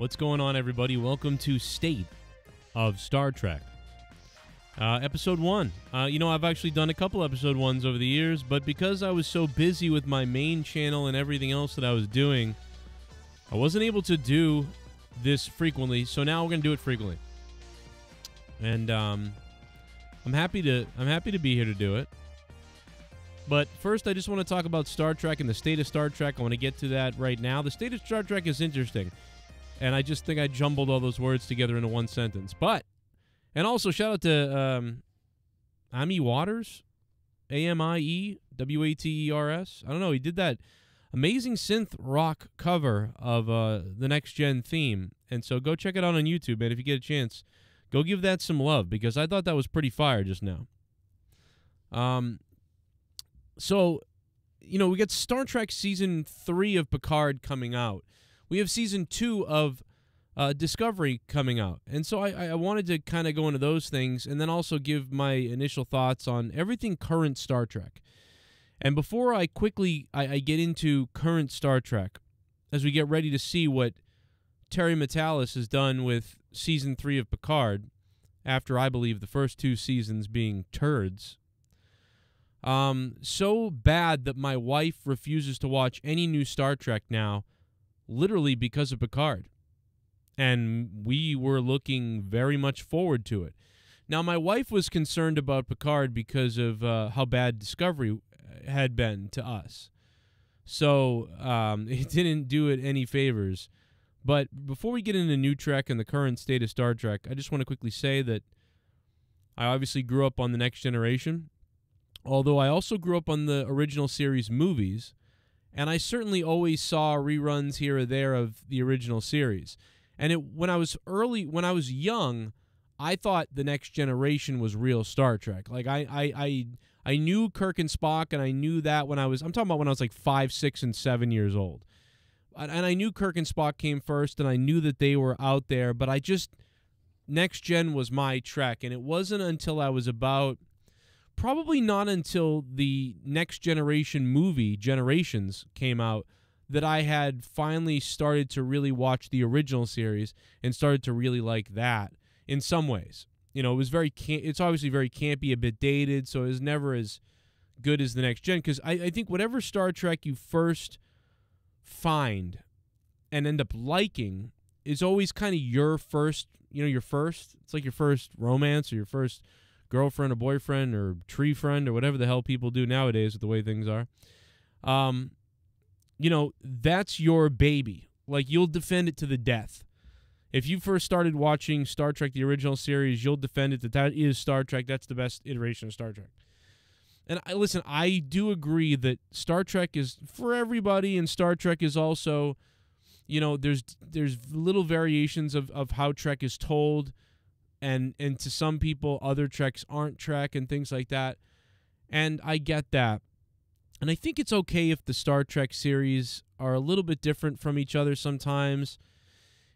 What's going on, everybody? Welcome to State of Star Trek. Episode 1. I've actually done a couple episode 1s over the years, but because I was so busy with my main channel and everything else that I was doing, I wasn't able to do this frequently, so now we're going to do it frequently. And I'm happy to be here to do it. But first, I just want to talk about Star Trek and the state of Star Trek. I want to get to that right now. The state of Star Trek is interesting, and I just think I jumbled all those words together into one sentence. And also, shout out to Ami Waters, A-M-I-E-W-A-T-E-R-S. I don't know, he did that amazing synth rock cover of the Next Gen theme. And so go check it out on YouTube, man, if you get a chance. Go give that some love, because I thought that was pretty fire just now. So, we got Star Trek Season 3 of Picard coming out. We have Season 2 of Discovery coming out. And so I wanted to kind of go into those things and then also give my initial thoughts on everything current Star Trek. And before I quickly get into current Star Trek, as we get ready to see what Terry Matalas has done with Season 3 of Picard, after I believe the first 2 seasons being turds, so bad that my wife refuses to watch any new Star Trek now, literally because of Picard. And we were looking very much forward to it. Now, my wife was concerned about Picard because of how bad Discovery had been to us. So it didn't do it any favors. But before we get into new Trek and the current state of Star Trek, I just want to quickly say that I obviously grew up on The Next Generation, although I also grew up on the original series movies, and I certainly always saw reruns here or there of the original series. And when I was young, I thought The Next Generation was real Star Trek. Like I knew Kirk and Spock, and I knew that I'm talking about when I was like 5, 6, and 7 years old. And I knew Kirk and Spock came first, and I knew that they were out there, but Next Gen was my Trek, and it wasn't until I was probably not until the Next Generation movie, Generations, came out, that I had finally started to really watch the original series and started to really like that in some ways. It was it's obviously very campy, a bit dated, so it was never as good as the Next Gen, because I think whatever Star Trek you first find and end up liking is always kind of your first, it's like your first romance or your first girlfriend or boyfriend or tree friend or whatever the hell people do nowadays with the way things are. That's your baby. Like, you'll defend it to the death. If you first started watching Star Trek, the original series, you'll defend it that is Star Trek. That's the best iteration of Star Trek. And I do agree that Star Trek is for everybody, and Star Trek is also, there's little variations of how Trek is told, and to some people, other Treks aren't Trek and things like that. And I get that. And I think it's okay if the Star Trek series are a little bit different from each other sometimes.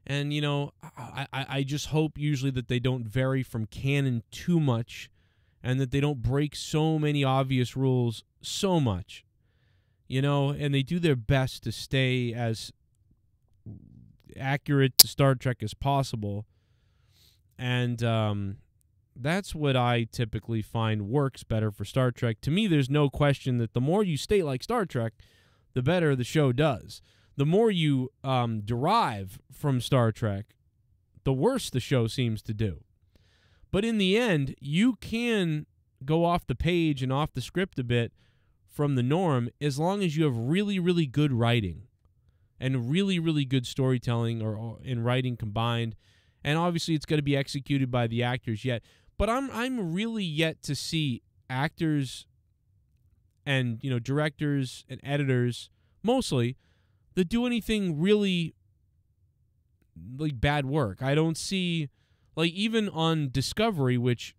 And, I just hope usually that they don't vary from canon too much, and that they don't break so many obvious rules so much, and they do their best to stay as accurate to Star Trek as possible. And that's what I typically find works better for Star Trek. To me, there's no question that the more you stay like Star Trek, the better the show does. The more you derive from Star Trek, the worse the show seems to do. But in the end, you can go off the page and off the script a bit from the norm as long as you have really, really good writing and really, really good storytelling or in writing combined. And obviously, it's going to be executed by the actors yet. But I'm really yet to see actors and directors and editors mostly that do anything really like bad work. I don't see, like, even on Discovery, which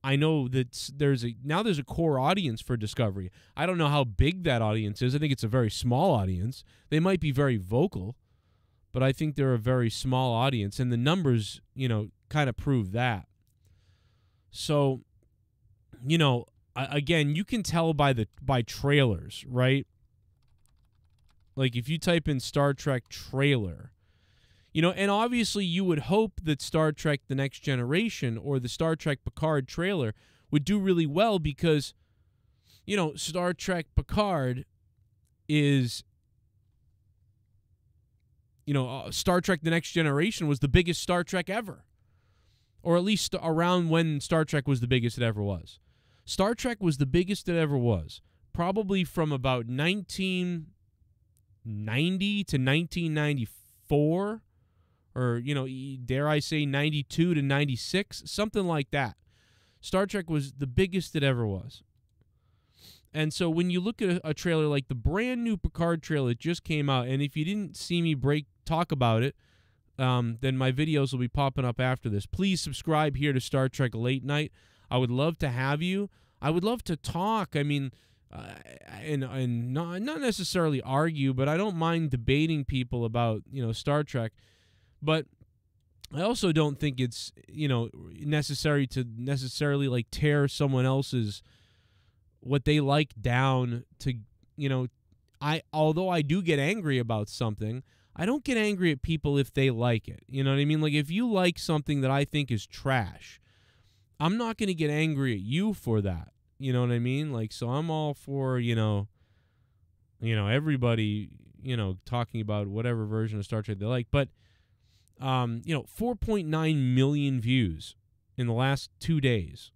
I know that there's a core audience for Discovery. I don't know how big that audience is. I think it's a very small audience. They might be very vocal, but I think they're a very small audience, and the numbers, kind of prove that. So, again, you can tell by trailers, right? Like, if you type in Star Trek trailer, And obviously you would hope that Star Trek The Next Generation or the Star Trek Picard trailer would do really well because, Star Trek Picard is, Star Trek The Next Generation was the biggest Star Trek ever. Or at least around when Star Trek was the biggest it ever was. Star Trek was the biggest it ever was, probably from about 1990 to 1994. Or, dare I say 92 to 96, something like that. Star Trek was the biggest it ever was. And so when you look at a trailer like the brand new Picard trailer that just came out, and if you didn't see me talk about it, then my videos will be popping up after this. Please subscribe here to Star Trek Late Night. I would love to have you. I would love to talk. I mean, and not necessarily argue, but I don't mind debating people about, Star Trek. But I also don't think it's, necessary to necessarily like tear someone else's what they like down to, although I do get angry about something, I don't get angry at people if they like it. You know what I mean? Like if you like something that I think is trash, I'm not going to get angry at you for that. You know what I mean? Like, so I'm all for, everybody, talking about whatever version of Star Trek they like. But 4.9 million views in the last 2 days.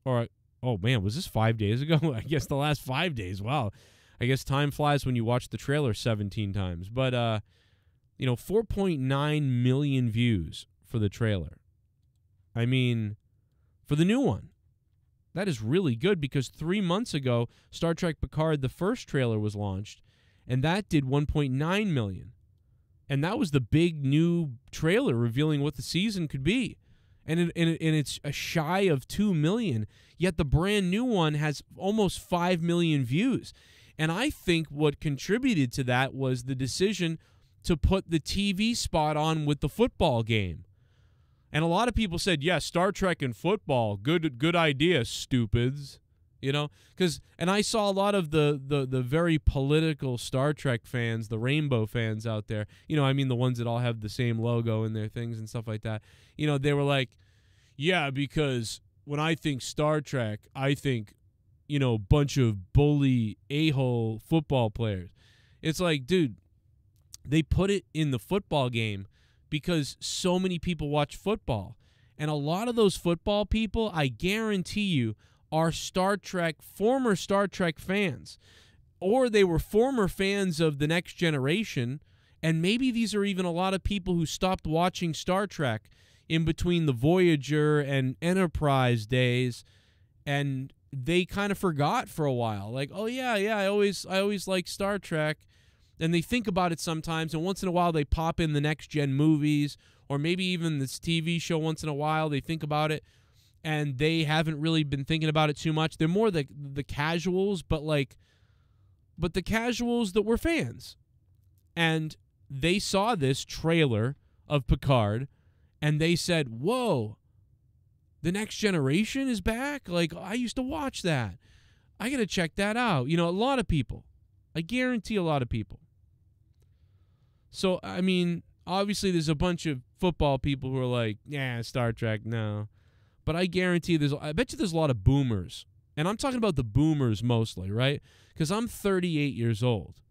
Or, oh man, was this 5 days ago? I guess the last 5 days. Wow. I guess time flies when you watch the trailer 17 times. But, 4.9 million views for the trailer. I mean, for the new one. That is really good because 3 months ago, Star Trek Picard, the first trailer was launched, and that did 1.9 million. And that was the big new trailer revealing what the season could be. And it's a shy of 2 million, yet the brand new one has almost 5 million views. And I think what contributed to that was the decision to put the TV spot on with the football game. And a lot of people said, yes, Star Trek and football, good idea, stupids. And I saw a lot of the very political Star Trek fans, the rainbow fans out there, the ones that all have the same logo in their things and stuff like that. They were like, yeah, because when I think Star Trek, I think, bunch of bully a-hole football players. It's like, dude, they put it in the football game because so many people watch football. And a lot of those football people, I guarantee you, are former Star Trek fans. Or they were former fans of The Next Generation, and maybe these are even a lot of people who stopped watching Star Trek in between the Voyager and Enterprise days, and they kind of forgot for a while. Like, oh yeah, I always liked Star Trek. And they think about it sometimes, and once in a while they pop in the next-gen movies, or maybe even this TV show once in a while. They think about it, and they haven't really been thinking about it too much. They're more the casuals, but the casuals that were fans. And they saw this trailer of Picard, and they said, whoa, The Next Generation is back? Like, I used to watch that. I got to check that out. A lot of people. I guarantee a lot of people. So, I mean, obviously there's a bunch of football people who are like, yeah, Star Trek, no. But I guarantee I bet you there's a lot of boomers. And I'm talking about the boomers mostly, right? Because I'm 38 years old.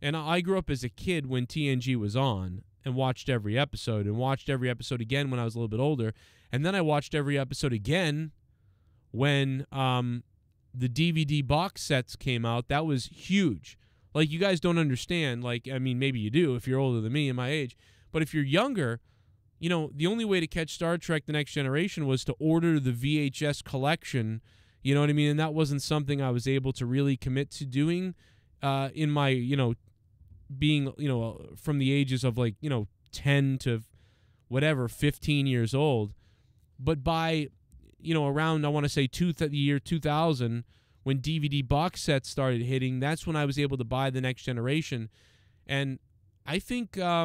And I grew up as a kid when TNG was on and watched every episode again when I was a little bit older. And then I watched every episode again when the DVD box sets came out. That was huge. Like, you guys don't understand. Like, I mean, maybe you do if you're older than me and my age. But if you're younger, the only way to catch Star Trek The Next Generation was to order the VHS collection. You know what I mean? And that wasn't something I was able to really commit to doing in my, being, from the ages of 10 to whatever, 15 years old. But by, around, I want to say the year 2000, when DVD box sets started hitting, that's when I was able to buy The Next Generation. And I think, I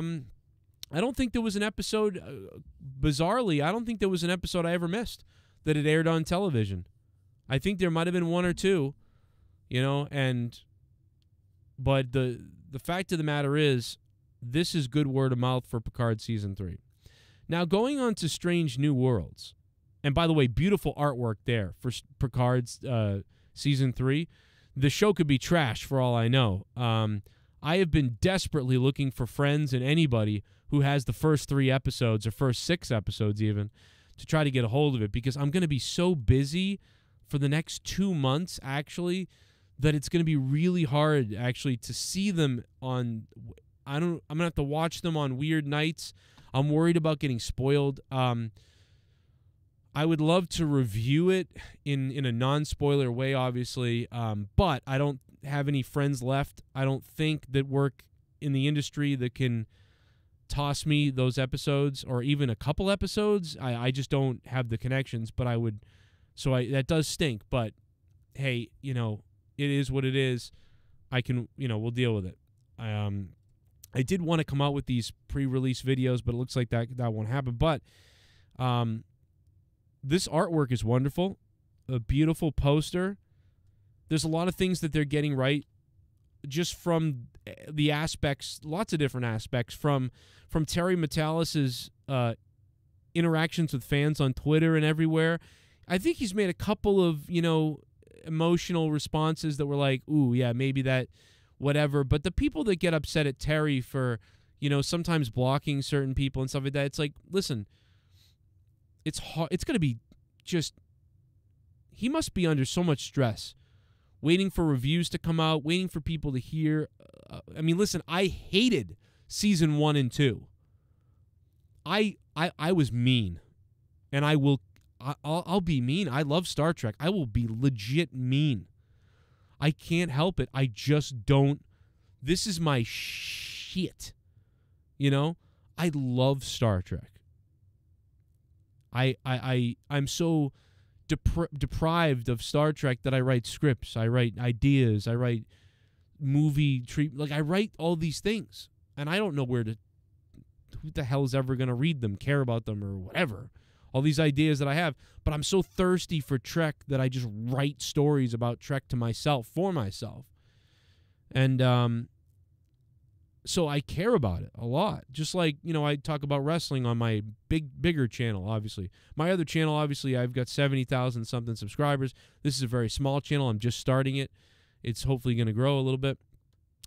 don't think there was an episode, bizarrely, I don't think there was an episode I ever missed that it aired on television. I think there might have been one or two, but the fact of the matter is this is good word of mouth for Picard Season 3. Now, going on to Strange New Worlds, and by the way, beautiful artwork there for Picard's Season 3. The show could be trash for all I know. I have been desperately looking for friends and anybody who has the first 3 episodes or first 6 episodes even to try to get a hold of it, because I'm going to be so busy for the next 2 months, actually, that it's going to be really hard, actually, to see them on... I'm going to have to watch them on weird nights. I'm worried about getting spoiled. I would love to review it in a non-spoiler way, obviously, but I don't have any friends left, I don't think, that work in the industry that can toss me those episodes or even a couple episodes. I just don't have the connections, but I would. So that does stink, but hey, it is what it is. I can, we'll deal with it. I did want to come out with these pre-release videos, but it looks like that won't happen. But this artwork is wonderful. A beautiful poster. There's a lot of things that they're getting right, just from the aspects, lots of different aspects, from Terry Metalis' interactions with fans on Twitter and everywhere. I think he's made a couple of, emotional responses that were like, ooh, yeah, maybe that, whatever. But the people that get upset at Terry for, sometimes blocking certain people and stuff like that, it's like, listen, it's hard. It's going to be just, he must be under so much stress, waiting for reviews to come out, waiting for people to hear. Listen, I hated season 1 and 2. I was mean, and I'll be mean. I love Star Trek. I will be legit mean. I can't help it. I just don't. This is my shit. I love Star Trek. I'm so deprived of Star Trek that I write scripts, I write ideas, I write I write all these things, and I don't know who the hell is ever going to read them, care about them, or whatever. All these ideas that I have, but I'm so thirsty for Trek that I just write stories about Trek to myself, for myself. And so I care about it a lot. Just like, I talk about wrestling on my bigger channel, obviously. My other channel, obviously, I've got 70,000 something subscribers. This is a very small channel. I'm just starting it. It's hopefully going to grow a little bit.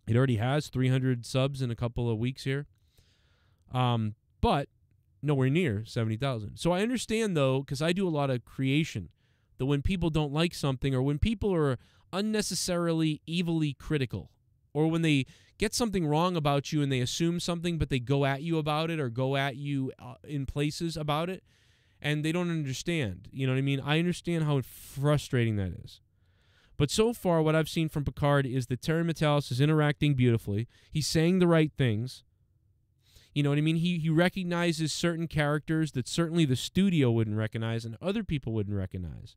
It already has 300 subs in a couple of weeks here. But nowhere near 70,000. So I understand, though, because I do a lot of creation, that when people don't like something, or when people are unnecessarily evilly critical, or when they get something wrong about you and they assume something, but they go at you about it, or go at you in places about it, and they don't understand. You know what I mean? I understand how frustrating that is. But so far, what I've seen from Picard is that Terry Metalis is interacting beautifully. He's saying the right things. You know what I mean? He recognizes certain characters that certainly the studio wouldn't recognize and other people wouldn't recognize.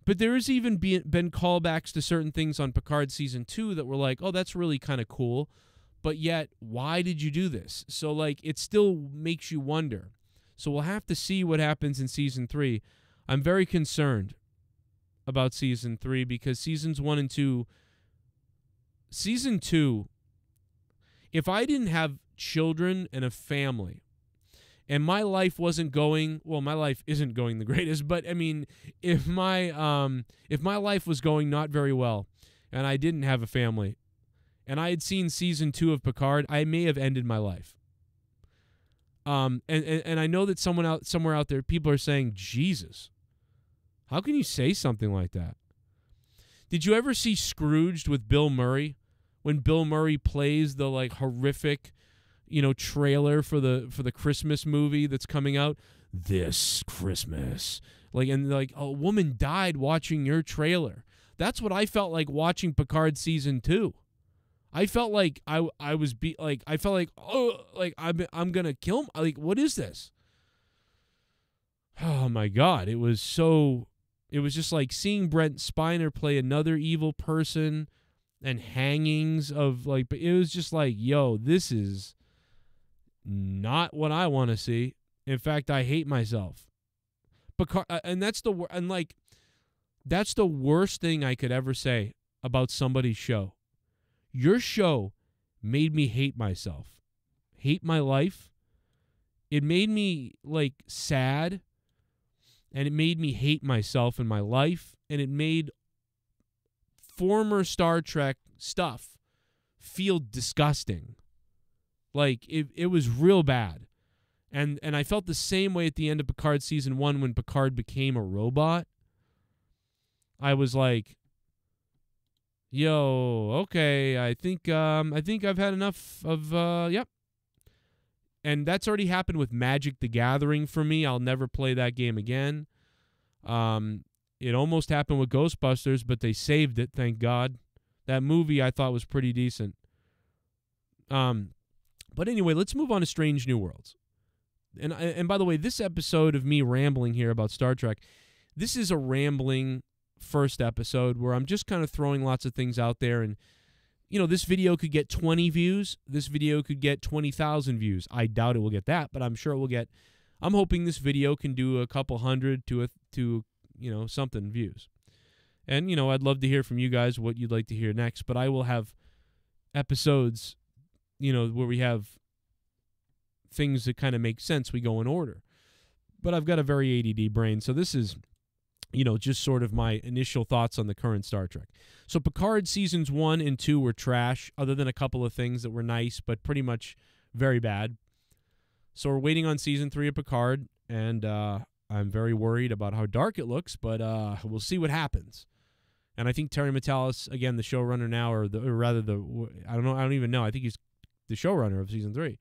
But there has even been callbacks to certain things on Picard Season 2 that were like, oh, that's really kind of cool. But yet, why did you do this? So, it still makes you wonder. So we'll have to see what happens in Season 3. I'm very concerned about Season 3 because Seasons 1 and 2... Season 2, if I didn't have children and a family, and my life wasn't going, well, my life isn't going the greatest, but if my life was going not very well, and I didn't have a family, and I had seen Season 2 of Picard, I may have ended my life. And I know that somewhere out there, people are saying, Jesus, how can you say something like that? Did you ever see Scrooged with Bill Murray? When Bill Murray plays the horrific, trailer for the Christmas movie that's coming out this Christmas. A woman died watching your trailer. That's what I felt like watching Picard Season 2. I felt like I'm gonna kill him. What is this? Oh my God. It was just like seeing Brent Spiner play another evil person, and hangings of but it was just like, yo, this is not what I want to see. In fact, I hate myself. And that's the worst thing I could ever say about somebody's show. Your show made me hate myself. hate my life. It made me, like, sad, and it made me hate myself and my life, and it made former Star Trek stuff feel disgusting. Like, it was real bad. And I felt the same way at the end of Picard Season 1 when Picard became a robot. I was like, yo, okay, I think I've had enough of, yep. And that's already happened with Magic the Gathering for me. I'll never play that game again. It almost happened with Ghostbusters, but they saved it, thank God. That movie I thought was pretty decent. But anyway, let's move on to Strange New Worlds. And by the way, this episode of me rambling here about Star Trek, this is a rambling first episode where I'm just kind of throwing lots of things out there. And, you know, this video could get 20 views. This video could get 20,000 views. I doubt it will get that, but I'm sure it will get. I'm hoping this video can do a couple hundred to you know, something views. And, you know, I'd love to hear from you guys what you'd like to hear next, but I will have episodes, you know, where we have things that kind of make sense. We go in order. But I've got a very ADD brain, so this is, you know, just sort of my initial thoughts on the current Star Trek. So Picard Seasons 1 and 2 were trash, other than a couple of things that were nice, but pretty much very bad. So we're waiting on Season 3 of Picard, and I'm very worried about how dark it looks, but we'll see what happens. And I think Terry Matalas, again, the showrunner now, or I don't even know. I think he's the showrunner of Season 3.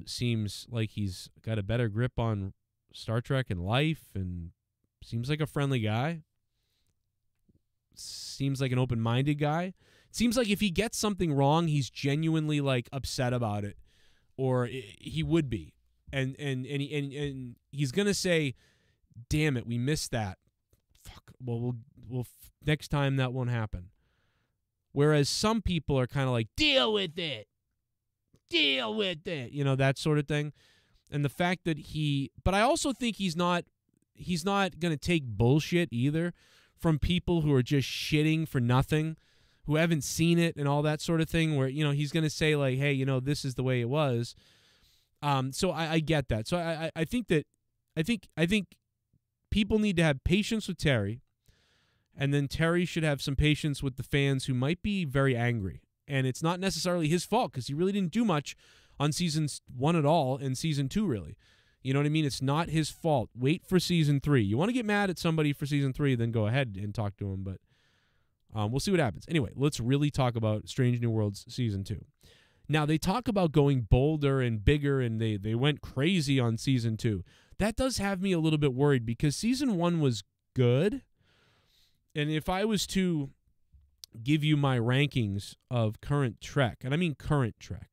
Seems like he's got a better grip on Star Trek and life, and seems like a friendly guy. Seems like an open-minded guy. Seems like if he gets something wrong, he's genuinely, like, upset about it, or he would be. And he's gonna say, "Damn it, we missed that. Fuck. Well, we'll next time that won't happen." Whereas some people are kind of like, "Deal with it. Deal with it." You know, that sort of thing. And the fact that but I also think he's not gonna take bullshit either from people who are just shitting for nothing, who haven't seen it and all that sort of thing, where, you know, he's gonna say, like, "Hey, you know, this is the way it was." So I get that. So I think people need to have patience with Terry, and then Terry should have some patience with the fans who might be very angry. And it's not necessarily his fault, because he really didn't do much on Seasons 1 at all, and Season 2 really. You know what I mean? It's not his fault. Wait for Season 3. You want to get mad at somebody for Season 3, then go ahead and talk to him, but we'll see what happens. Anyway, let's really talk about Strange New Worlds Season 2. Now, they talk about going bolder and bigger, and they went crazy on Season 2. That does have me a little bit worried, because Season 1 was good, and if I was to give you my rankings of current Trek, and I mean current Trek,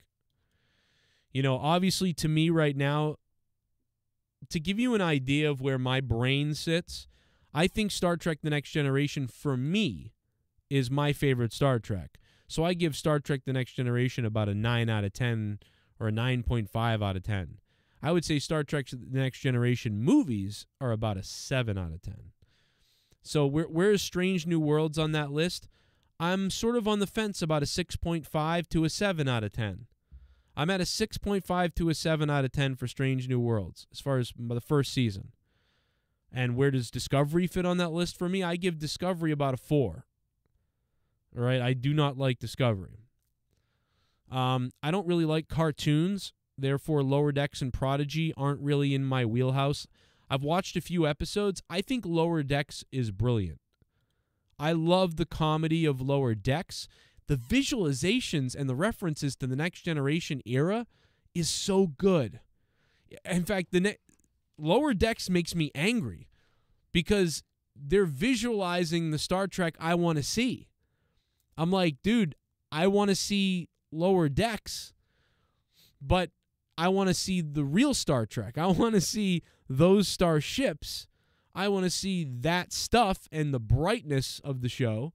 you know, obviously to me right now, to give you an idea of where my brain sits, I think Star Trek The Next Generation, for me, is my favorite Star Trek. So I give Star Trek The Next Generation about a 9 out of 10 or a 9.5 out of 10. I would say Star Trek The Next Generation movies are about a 7 out of 10. So where is Strange New Worlds on that list? I'm sort of on the fence about a 6.5 to a 7 out of 10. I'm at a 6.5 to a 7 out of 10 for Strange New Worlds as far as the first season. And where does Discovery fit on that list for me? I give Discovery about a 4. All right, I do not like Discovery. I don't really like cartoons. Therefore, Lower Decks and Prodigy aren't really in my wheelhouse. I've watched a few episodes. I think Lower Decks is brilliant. I love the comedy of Lower Decks. The visualizations and the references to the Next Generation era is so good. In fact, Lower Decks makes me angry because they're visualizing the Star Trek I want to see. I'm like, dude, I want to see Lower Decks, but I want to see the real Star Trek. I want to see those starships. I want to see that stuff and the brightness of the show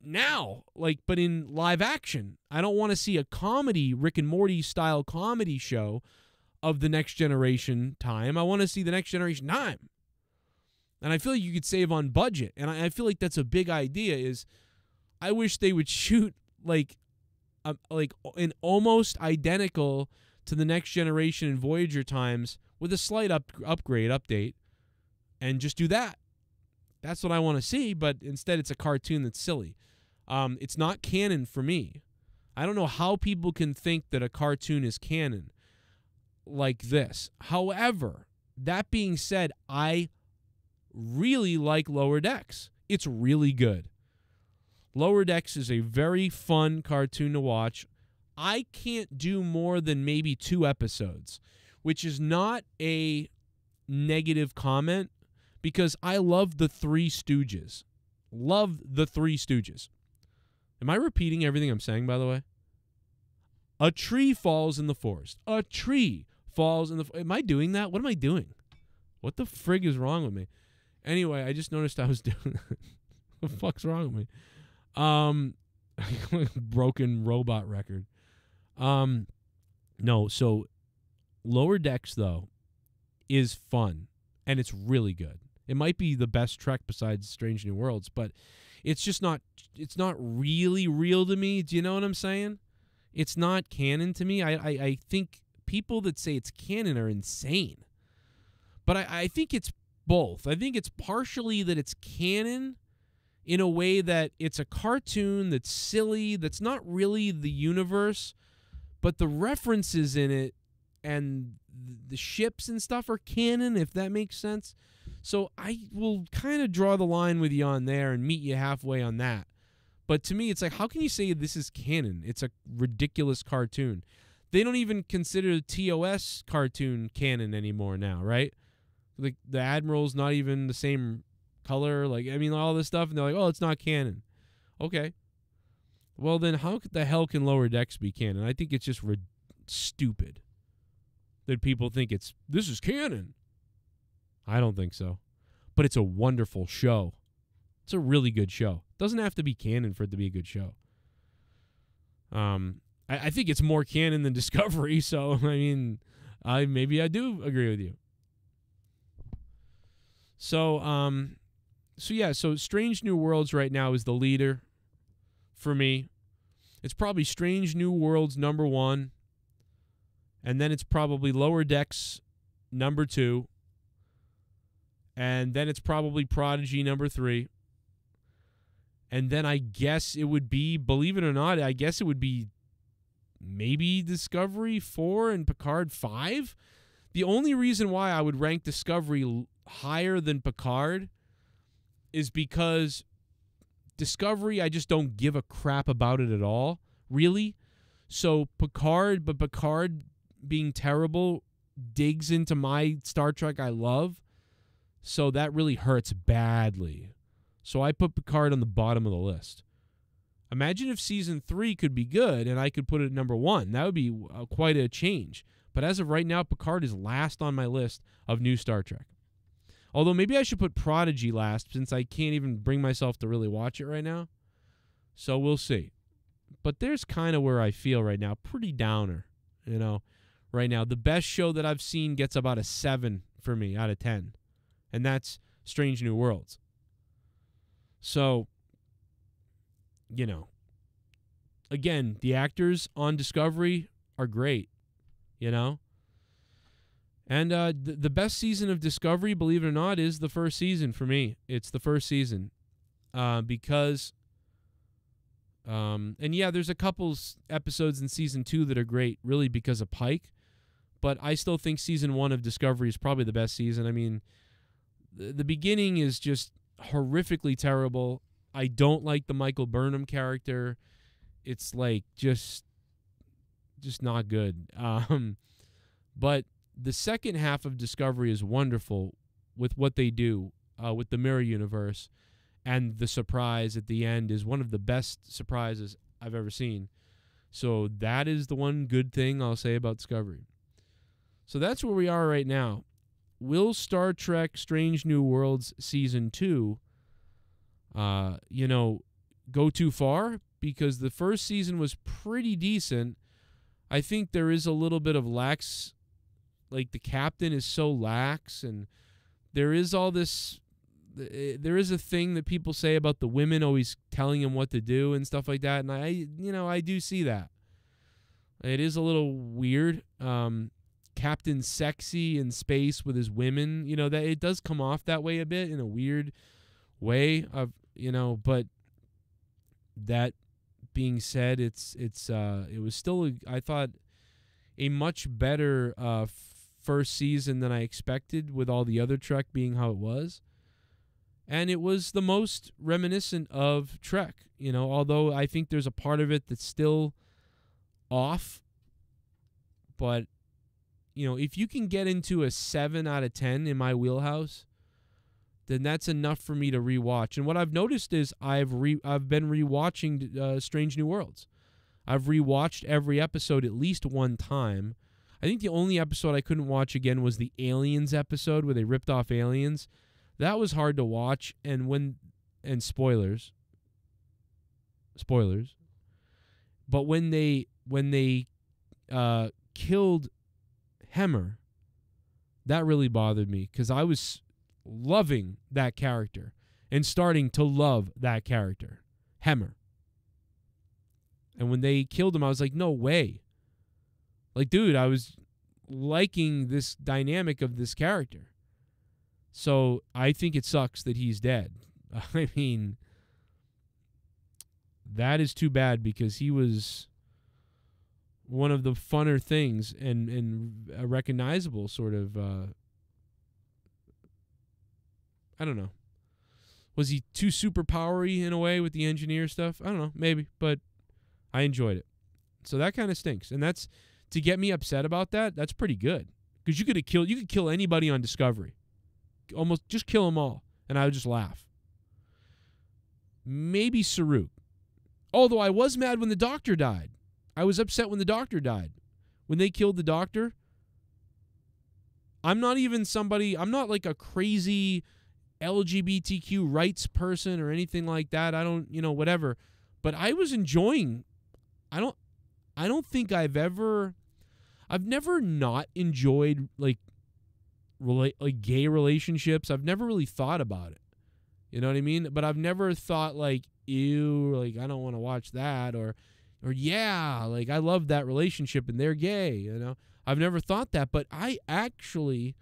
now, like, but in live action. I don't want to see a comedy, Rick and Morty style comedy show of the Next Generation time. I want to see the Next Generation time. And I feel like you could save on budget. And I feel like that's a big idea is I wish they would shoot like like an almost identical to the Next Generation and Voyager times with a slight upgrade update, and just do that. That's what I want to see, but instead it's a cartoon that's silly. It's not canon for me. I don't know how people can think that a cartoon is canon like this. However, that being said, I really like Lower Decks. It's really good. Lower Decks is a very fun cartoon to watch. I can't do more than maybe 2 episodes, which is not a negative comment, because I love the Three Stooges. Love the Three Stooges. Am I repeating everything I'm saying, by the way? A tree falls in the forest. A tree falls in the... Am I doing that? What am I doing? What the frig is wrong with me? Anyway, I just noticed I was doing that. What the fuck's wrong with me? Broken robot record. No, so Lower Decks, though, is fun, and it's really good. It might be the best Trek besides Strange New Worlds, but it's just not, it's not really real to me. Do you know what I'm saying? It's not canon to me. I think people that say it's canon are insane. But I think it's both. I think it's partially that it's canon in a way that it's a cartoon that's silly, that's not really the universe, but the references in it and the ships and stuff are canon, if that makes sense. So I will kind of draw the line with you on there and meet you halfway on that. But to me, it's like, how can you say this is canon? It's a ridiculous cartoon. They don't even consider the TOS cartoon canon anymore now, right? Like, the Admiral's not even the same color. Like, I mean, all this stuff. And they're like, oh, it's not canon. Okay. Well, then how the hell can Lower Decks be canon? I think it's just stupid that people think this is canon. I don't think so. But it's a wonderful show. It's a really good show. It doesn't have to be canon for it to be a good show. I think it's more canon than Discovery, so, I mean, maybe I do agree with you. So Strange New Worlds right now is the leader for me. It's probably Strange New Worlds number 1, and then it's probably Lower Decks number 2, and then it's probably Prodigy number 3, and then I guess it would be, believe it or not, I guess it would be maybe Discovery 4 and Picard 5. The only reason why I would rank Discovery higher than Picard is because Discovery, I just don't give a crap about it at all, really. So Picard being terrible digs into my Star Trek I love, so that really hurts badly. So I put Picard on the bottom of the list. Imagine if Season 3 could be good and I could put it at number 1. That would be quite a change. But as of right now, Picard is last on my list of new Star Trek. Although maybe I should put Prodigy last, since I can't even bring myself to really watch it right now. So we'll see. But there's kind of where I feel right now. Pretty downer, right now. The best show that I've seen gets about a 7 for me out of 10. And that's Strange New Worlds. So, again, the actors on Discovery are great, And the best season of Discovery, believe it or not, is the first season for me. It's the first season because, and yeah, there's a couple episodes in Season 2 that are great, really because of Pike. But I still think Season 1 of Discovery is probably the best season. I mean, the beginning is just horrifically terrible. I don't like the Michael Burnham character. It's like just not good. But the second half of Discovery is wonderful with what they do with the Mirror Universe, and the surprise at the end is one of the best surprises I've ever seen. So that is the one good thing I'll say about Discovery. So that's where we are right now. Will Star Trek Strange New Worlds Season 2, go too far? Because the first season was pretty decent. I think there is a little bit of lax, like the captain is so lax, and there is all this, there is a thing that people say about the women always telling him what to do and stuff like that, and I do see that. It is a little weird. Captain Sexy in space with his women, that it does come off that way a bit in a weird way of, but that being said, it was still, I thought, a much better first season than I expected, with all the other Trek being how it was. And it was the most reminiscent of Trek, although I think there's a part of it that's still off. But, if you can get into a 7 out of 10 in my wheelhouse, then that's enough for me to rewatch. And what I've noticed is I've been rewatching Strange New Worlds. I've rewatched every episode at least one time. I think the only episode I couldn't watch again was the Aliens episode where they ripped off aliens. That was hard to watch, and spoilers. But when they killed Hemmer, that really bothered me, because I was loving that character and starting to love that character, Hemmer. And when they killed him, I was like, no way. Like, dude, I was liking this dynamic of this character. So I think it sucks that he's dead. I mean, that is too bad, because he was one of the funner things and a recognizable sort of, I don't know. Was he too superpowery in a way with the engineer stuff? I don't know, maybe, but I enjoyed it. So that kind of stinks. And that's, to get me upset about that, that's pretty good. Because you could kill anybody on Discovery. Almost just kill them all, and I would just laugh. Maybe Saruk. Although I was mad when the Doctor died. I was upset when the Doctor died. When they killed the Doctor, I'm not like a crazy LGBTQ rights person or anything like that. I don't, whatever. But I was enjoying, I don't think I've never not enjoyed like gay relationships. I've never really thought about it. You know what I mean? But I've never thought like, ew, like I don't want to watch that, or yeah, like I love that relationship and they're gay, I've never thought that, but I actually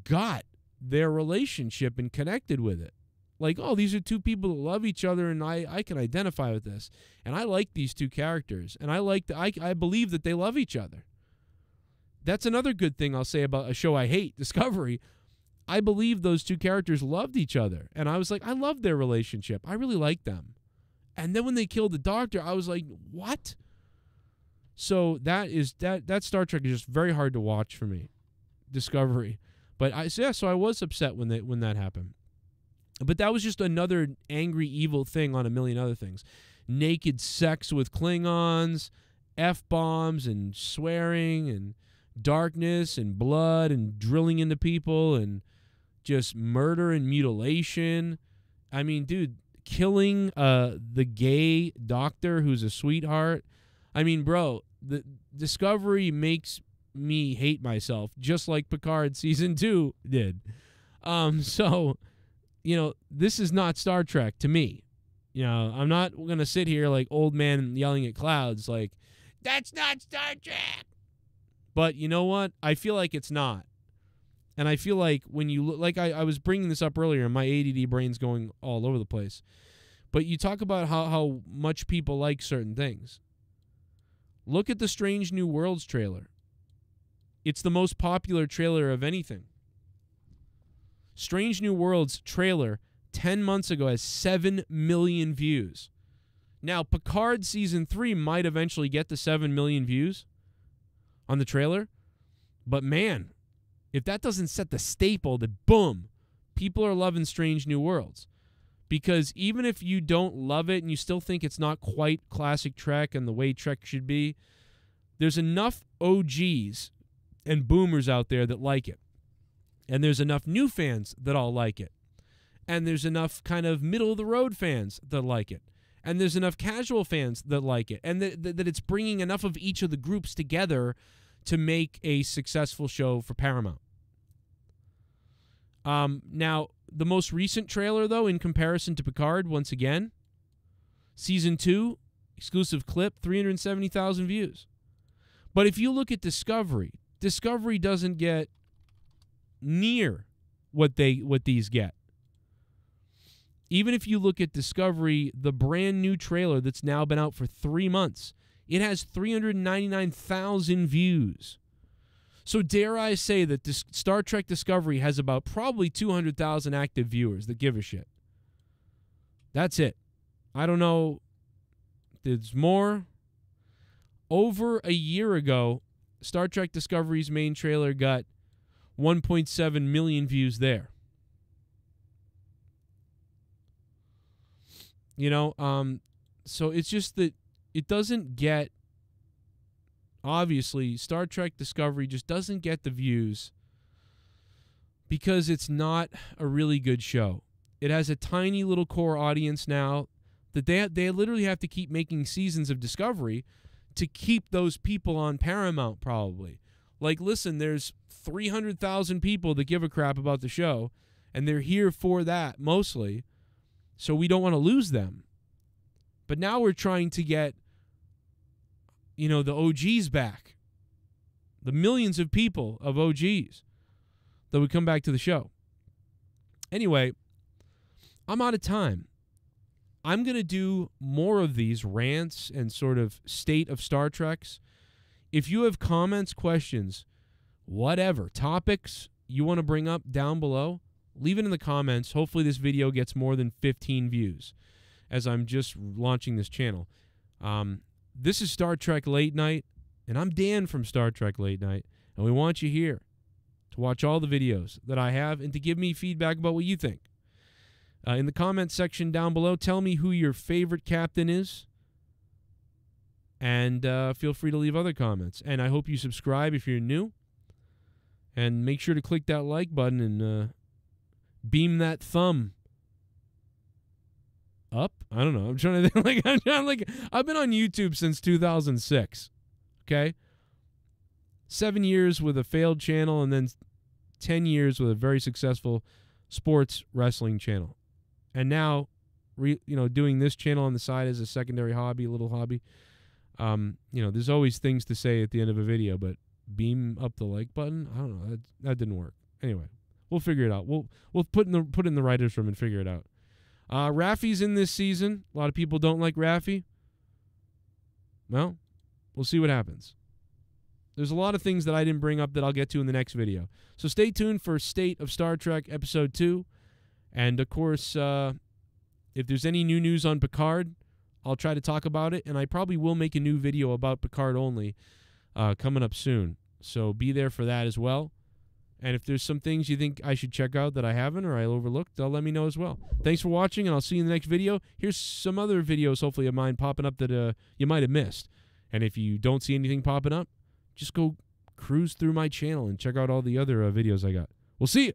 got their relationship and connected with it. Like, oh, these are two people that love each other, and I can identify with this. And I like these two characters, and I believe that they love each other. That's another good thing I'll say about a show I hate, Discovery. I believe those two characters loved each other, and I was like, I love their relationship. I really like them. And then when they killed the Doctor, I was like, what? So that Star Trek is just very hard to watch for me, Discovery. But so I was upset when that happened. But that was just another angry, evil thing on a million other things. Naked sex with Klingons, F-bombs and swearing and darkness and blood and drilling into people and just murder and mutilation. I mean, dude, killing the gay doctor who's a sweetheart. I mean, bro, the Discovery makes me hate myself, just like Picard season 2 did. So, this is not Star Trek to me. I'm not going to sit here like old man yelling at clouds like, that's not Star Trek. But you know what? I feel like it's not. And I feel like when you look, like I was bringing this up earlier, and my ADD brain's going all over the place. But you talk about how much people like certain things. Look at the Strange New Worlds trailer. It's the most popular trailer of anything. Strange New Worlds trailer 10 months ago has 7 million views. Now, Picard Season 3 might eventually get to 7 million views on the trailer. But man, if that doesn't set the staple that, boom, people are loving Strange New Worlds. Because even if you don't love it and you still think it's not quite classic Trek and the way Trek should be, there's enough OGs and boomers out there that like it. And there's enough new fans that all like it. And there's enough kind of middle-of-the-road fans that like it. And there's enough casual fans that like it. And that it's bringing enough of each of the groups together to make a successful show for Paramount. Now, the most recent trailer, though, in comparison to Picard, once again, Season 2 Exclusive clip, 370,000 views. But if you look at Discovery, Discovery doesn't get near what these get. Even if you look at Discovery, the brand new trailer that's now been out for 3 months, it has 399,000 views. So dare I say that Star Trek Discovery has about probably 200,000 active viewers that give a shit. That's it. I don't know. There's more. Over a year ago, Star Trek Discovery's main trailer got 1.7 million views there. You know, so it's just that it doesn't get, obviously, Star Trek Discovery just doesn't get the views because it's not a really good show. It has a tiny little core audience now that they literally have to keep making seasons of Discovery to keep those people on Paramount, probably. Like, listen, there's 300,000 people that give a crap about the show, and they're here for that mostly, so we don't want to lose them. But now we're trying to get, you know, the OGs back. The millions of people of OGs that would come back to the show. Anyway, I'm out of time. I'm going to do more of these rants and sort of state of Star Treks. If you have comments, questions, whatever, topics you want to bring up down below, leave it in the comments. Hopefully this video gets more than 15 views as I'm just launching this channel. This is Star Trek Late Night, and I'm Dan from Star Trek Late Night, and we want you here to watch all the videos that I have and to give me feedback about what you think. In the comments section down below, tell me who your favorite captain is, and feel free to leave other comments. And I hope you subscribe if you're new, and make sure to click that like button and beam that thumb up. I don't know. I'm trying to think. I've been on YouTube since 2006. Okay, 7 years with a failed channel, and then 10 years with a very successful sports wrestling channel. And now, doing this channel on the side as a secondary hobby, a little hobby. There's always things to say at the end of a video, but beam up the like button? I don't know. That didn't work. Anyway, we'll figure it out. We'll put in the writer's room and figure it out. Raffi's in this season. A lot of people don't like Raffi. Well, we'll see what happens. There's a lot of things that I didn't bring up that I'll get to in the next video. So stay tuned for State of Star Trek Episode 2. And, of course, if there's any new news on Picard, I'll try to talk about it. And I probably will make a new video about Picard only coming up soon. So be there for that as well. And if there's some things you think I should check out that I haven't or I overlooked, let me know as well. Thanks for watching, and I'll see you in the next video. Here's some other videos, hopefully, of mine popping up that you might have missed. And if you don't see anything popping up, just go cruise through my channel and check out all the other videos I got. We'll see you.